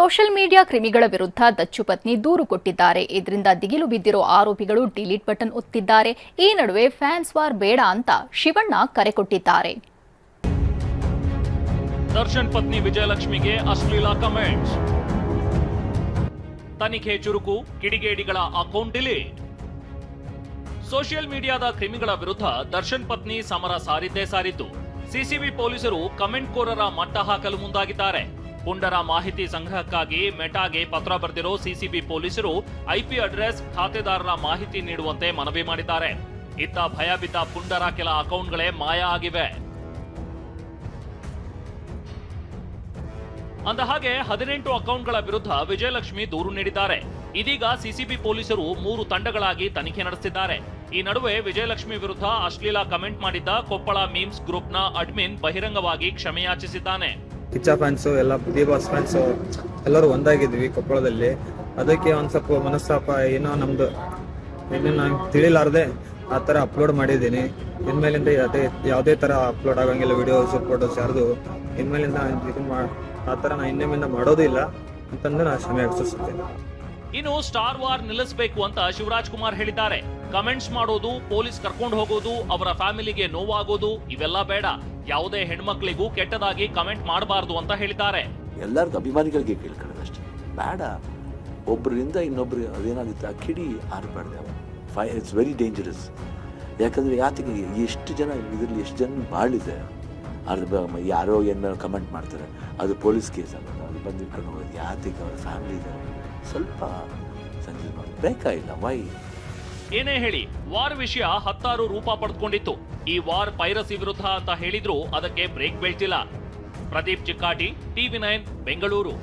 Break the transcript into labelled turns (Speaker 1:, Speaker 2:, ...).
Speaker 1: Social media ಕ್ರಿಮಿಗಳ ವಿರುದ್ಧ ದಚ್ಚು ಪತ್ನಿ ದೂರು ಕೊಟ್ಟಿದ್ದಾರೆ. ಇದರಿಂದ ದಿಗಿಲು ಬಿದ್ದಿರೋ ಆರೋಪಿಗಳು ಡಿಲೀಟ್ ಬಟನ್ ಒತ್ತಿದ್ದಾರೆ. ಈ ನಡುವೆ ಫ್ಯಾನ್ಸ್ ವಾರ್ ಬೇಡ ಅಂತ ಶಿವಣ್ಣ ಕರೆ ಕೊಟ್ಟಿದ್ದಾರೆ.
Speaker 2: ದರ್ಶನ್ ಪತ್ನಿ ವಿಜಯಲಕ್ಷ್ಮಿಗೆ ಅಶ್ಲೀಲ ಕಮೆಂಟ್ಸ್, ತನಿಖೆ ಚುರುಕು, ಕಿಡಿಗೇಡಿಗಳ ಅಕೌಂಟ್ ಡಿಲೀಟ್. ಸೋಷಿಯಲ್ ಮೀಡಿಯಾದ ಕ್ರಿಮಿಗಳ ವಿರುದ್ಧ ದರ್ಶನ್ ಪತ್ನಿ ಸಮರ ಸಾರಿದ್ದೇ ಸಾರಿದ್ದು, ಸಿಸಿಬಿ ಪೊಲೀಸರು ಕಮೆಂಟ್ ಕೋರರ ಮಟ್ಟ ಹಾಕಲು ಮುಂದಾಗಿದ್ದಾರೆ. ಪುಂಡರ ಮಾಹಿತಿ ಸಂಗ್ರಹಕ್ಕಾಗಿ ಮೆಟಾಗೆ ಪತ್ರ ಬರೆದಿರೋ ಸಿಸಿಬಿ ಪೊಲೀಸರು ಐಪಿ ಅಡ್ರೆಸ್, ಖಾತೆದಾರರ ಮಾಹಿತಿ ನೀಡುವಂತೆ ಮನವಿ ಮಾಡಿದ್ದಾರೆ. ಇತ್ತ ಭಯ ಬಿದ್ದ ಪುಂಡರ ಕೆಲ ಅಕೌಂಟ್ಗಳೇ ಮಾಯ ಆಗಿವೆ. ಅಂದಹಾಗೆ 18 ಅಕೌಂಟ್ಗಳ ವಿರುದ್ಧ ವಿಜಯಲಕ್ಷ್ಮಿ ದೂರು ನೀಡಿದ್ದಾರೆ. ಇದೀಗ ಸಿಸಿಬಿ ಪೊಲೀಸರು 3 ತಂಡಗಳಾಗಿ ತನಿಖೆ ನಡೆಸಿದ್ದಾರೆ. ಈ ನಡುವೆ ವಿಜಯಲಕ್ಷ್ಮಿ ವಿರುದ್ಧ ಅಶ್ಲೀಲ ಕಮೆಂಟ್ ಮಾಡಿದ್ದ ಕೊಪ್ಪಳ ಮೀಮ್ಸ್ ಗ್ರೂಪ್ನ ಅಡ್ಮಿನ್ ಬಹಿರಂಗವಾಗಿ ಕ್ಷಮೆಯಾಚಿಸಿದ್ದಾನೆ.
Speaker 3: ಕಿಚ್ಚ ಫ್ಯಾನ್ಸು ಎಲ್ಲ ದಿ ಬಾಸ್ ಫ್ಯಾನ್ಸು ಎಲ್ಲರೂ ಒಂದಾಗಿದ್ವಿ ಕೊಪ್ಪಳದಲ್ಲಿ. ಅದಕ್ಕೆ ಒಂದ್ ಸ್ವಲ್ಪ ಮನಸ್ತಾಪ ಏನೋ ನಮ್ದು ನಂಗೆ ತಿಳಿಲಾರದೆ ಆ ಥರ ಅಪ್ಲೋಡ್ ಮಾಡಿದ್ದೀನಿ. ಇನ್ಮೇಲಿಂದ ಯಾವುದೇ ಥರ ಅಪ್ಲೋಡ್ ಆಗಂಗಿಲ್ಲ, ವಿಡಿಯೋಸ್ ಫೋಟೋಸ್ ಯಾರ್ದು ಇನ್ಮೇಲಿಂದ ಆ ಥರ ನಾನು ಇನ್ನೊಮ್ಮಿಂದ ಮಾಡೋದು ಇಲ್ಲ ಅಂತಂದು ನಾನು ಕ್ಷಮೆ ಯಾಚಿಸುತ್ತೇನೆ.
Speaker 2: ಇನ್ನು ಸ್ಟಾರ್ ವಾರ್ ನಿಲ್ಲಿಸಬೇಕು ಅಂತ ಶಿವರಾಜ್ ಕುಮಾರ್ ಹೇಳಿದ್ದಾರೆ. ಕಮೆಂಟ್ಸ್ ಮಾಡೋದು, ಪೊಲೀಸ್ ಕರ್ಕೊಂಡು ಹೋಗೋದು, ಅವರ ಫ್ಯಾಮಿಲಿಗೆ ನೋವಾಗೋದು ಇವೆಲ್ಲ ಬೇಡ. ಯಾವುದೇ ಹೆಣ್ಮಕ್ಳಿಗೂ ಕೆಟ್ಟದಾಗಿ ಕಮೆಂಟ್ ಮಾಡಬಾರ್ದು ಅಂತ ಹೇಳಿದ್ದಾರೆ.
Speaker 4: ಎಲ್ಲರಿಗೂ ಅಭಿಮಾನಿಗಳಿಗೆ ಕೇಳ್ಕೊಳ್ಳೋದಷ್ಟೇ, ಬೇಡ ಒಬ್ಬರಿಂದ ಇನ್ನೊಬ್ರು ಅದೇನಾಗುತ್ತೆ ಆ ಕಿಡಿ ಆರಬಾರ್ದು. It's very dangerous. ಯಾಕಂದ್ರೆ ಯಾತಿಗೆ ಎಷ್ಟು ಜನ ಇದರಲ್ಲಿ ಎಷ್ಟು ಜನ ಬಾಳಿದೆ, ಯಾರೋ ಏನೋ ಕಮೆಂಟ್ ಮಾಡ್ತಾರೆ, ಅದು ಪೊಲೀಸ್ ಕೇಸ್ ಆಗೋದು, ಅದು ಬಂದು ಇಟ್ಕೊಂಡು ಹೋಗೋದು. ಯಾತಿಗೆ ಅವ್ರ ಫ್ಯಾಮಿಲಿ ಇದೆ, ಸ್ವಲ್ಪ ಸಂಜೆ ಬೇಕಾಗಿಲ್ಲ. ವೈ
Speaker 2: ಏನೇ ಹೇಳಿ ವಾರ್ ವಿಷಯ 16 ರೂಪ ಪಡೆದುಕೊಂಡಿತ್ತು. ಈ ವಾರ್ ಪೈರಸಿ ವಿರುದ್ಧ ಅಂತ ಹೇಳಿದ್ರು ಅದಕ್ಕೆ ಬ್ರೇಕ್ ಬೀಳ್ತಿಲ್ಲ. ಪ್ರದೀಪ್ ಚಿಕ್ಕಾಟಿ, TV9 ಬೆಂಗಳೂರು.